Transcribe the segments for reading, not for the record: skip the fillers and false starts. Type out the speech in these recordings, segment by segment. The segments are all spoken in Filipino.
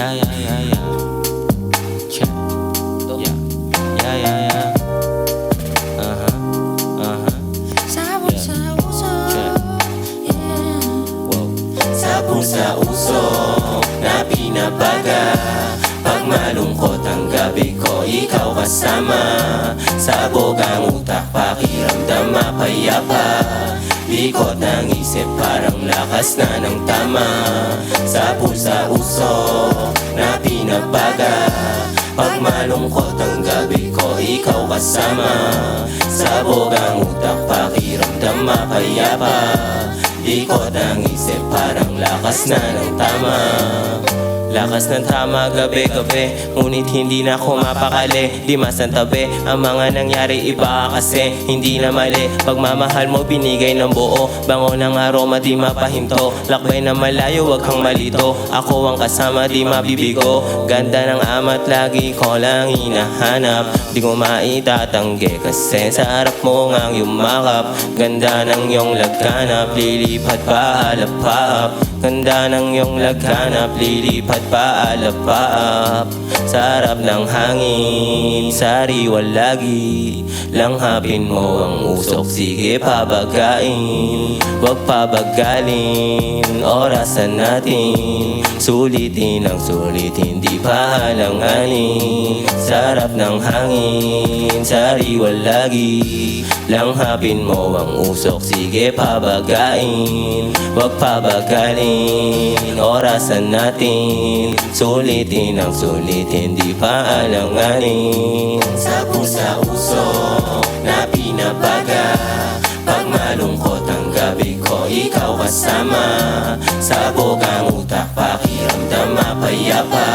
Yeah, yeah, yeah, yeah. Check. Yeah. Yeah, yeah, yeah. Sabon Yeah. sa uso, Check. yeah. Wow. Sabon sa uso na pinabaga. Pag malungkot ang gabi ko, ikaw kasama. Sabog ang utak, pakiramdam mapayapa. Likot ng isip, parang lakas na ng tama. Sabon sa uso na pinabaga. Pag malungkot ang gabi ko, ikaw kasama. Sabog ang utak, pakiramdam mapayapa. Likot ng isip, parang lakas na ng tama. Lakas ng tama gabi-gabi, ngunit hindi na ako mapakali. Di masantabi, ang mga nangyari iba kasi hindi na mali. Pagmamahal mo binigay ng buo, bango ng aroma di mapahinto. Lakbay na malayo, wag kang malito. Ako ang kasama, di mabibigo. Ganda ng amat, lagi ko lang hinahanap. Di ko maitatanggi kasi sa harap mo ngang yumakap. Ganda ng iyong lagkanap, lilipat pa alap-paap. Ganda ng iyong lagkanap, lilipat pa alap-paap. Sa harap ng hangin, sariwa lagi. Langhapin mo ang usok, sige pabagain. Wag pabagalin, orasan natin. Sulitin ang sulit, hindi pa halanganin. Sa harap ng hangin, sariwa lagi. Langhapin mo ang usok, sige pabagain. Wag pabagalin, orasan natin. Sulitin ang sulit, hindi pa alanganin. Sabon sa uso na pinabaga. Pag malungkot ang gabi ko, ikaw kasama. Sabog ang utak, pakiramdam mapayapa.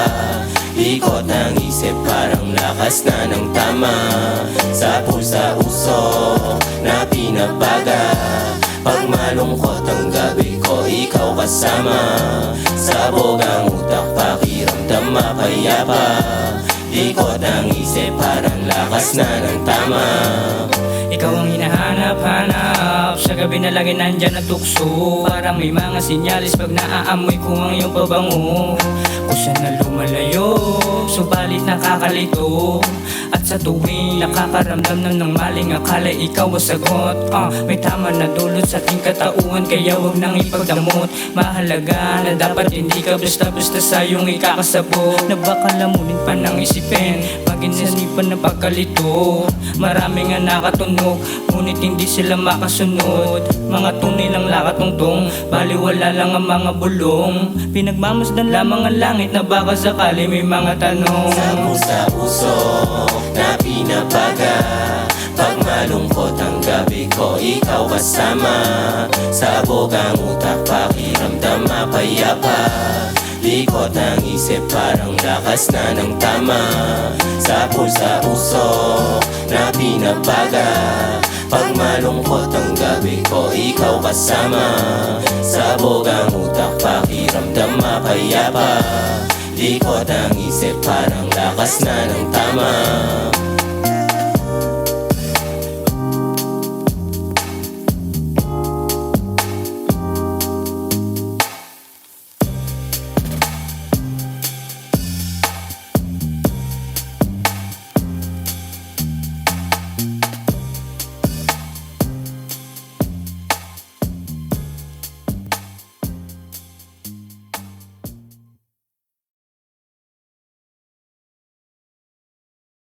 Likot ng isip, parang lakas na ng tama. Sabon sa uso na pinabaga. Pag malungkot ang gabi ko, ikaw kasama. Sabog ang utak, pakiramdam mapayapa. Likot ng isip, parang lakas na ng tama. Ikaw ang hinahanap-hanap, sa gabi na lagi nandyan at tukso. Parang may mga sinyalis pag naaamoy ko ang iyong pabango. Kung saan na lumalayo, subalit nakakalito. At sa tuwing nakakaramdam na ng maling akala, ikaw ang sagot. May tama na dulot sa ating katauhan, kaya wag nang ipagdamot. Mahalaga na dapat hindi ka basta-basta sa iyong ikakasabot. Na baka lamunin pa ng isipin, maginasipan na pagkalito. Marami nga nakatunog, ngunit hindi sila makasunod. Mga tunay lang lakatungtong, baliwala lang ang mga bulong. Pinagmamasdan lamang ang langit na baka sakali may mga tanong. Sabon sa uso na pinabaga. Pag malungkot ang gabi ko, ikaw kasama. Sabog ang utak, pakiramdam mapayapa. Likot ng isip, parang lakas na ng tama. Sabon sa uso na pinabaga. Pag malungkot ang gabi ko, ikaw kasama. Sabog ang utak, pakiramdam mapayapa. Likot ng isip, parang lakas na ng tama.